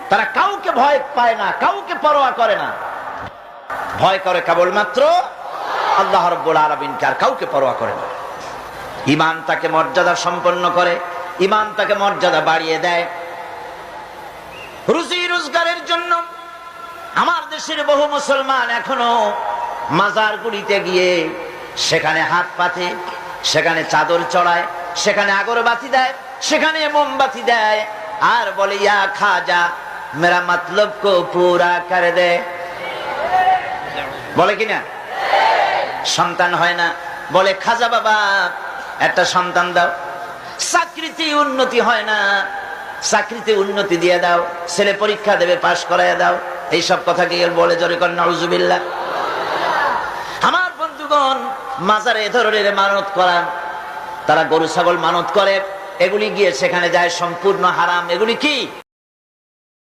তারা কাউকে ভয় পায় না, কাউকে পরোয়া করে না, ভয় করে কেবলমাত্র আল্লাহ রাব্বুল আলামিনকে, আর কাউকে পরোয়া করে না। ঈমান তাকে মর্যাদা সম্পন্ন করে, ঈমান তাকে মর্যাদা বাড়িয়ে দেয়। রুজি রোজগারের জন্য আমার দেশের বহু মুসলমান এখনো মাজারগুলিতে গিয়ে সেখানে হাত পাতে, সেখানে চাদর চড়ায়, সেখানে আগরবাতি দেয়, সেখানে মোমবাতি দেয়, আর বলে ইয়া খাজা মেরা মতলব কো পুরা করে দে। বলে কিনা? সন্তান হয় না, বলে খাজা বাবা একটা সন্তান দাও। চাকরিতে উন্নতি হয় না, চাকরিতে উন্নতি দিয়ে দাও, ছেলে পরীক্ষা দেবে পাশ করাইয়া দাও। এইসব কথা কি বলে? জোরে কর নাউজুবিল্লাহ। আমার বন্ধুগণ, মাজারে এ ধরনের মানত করা, তারা গরু ছাগল মানত করে, এগুলি গিয়ে সেখানে যায় সম্পূর্ণ হারাম। এগুলি কি?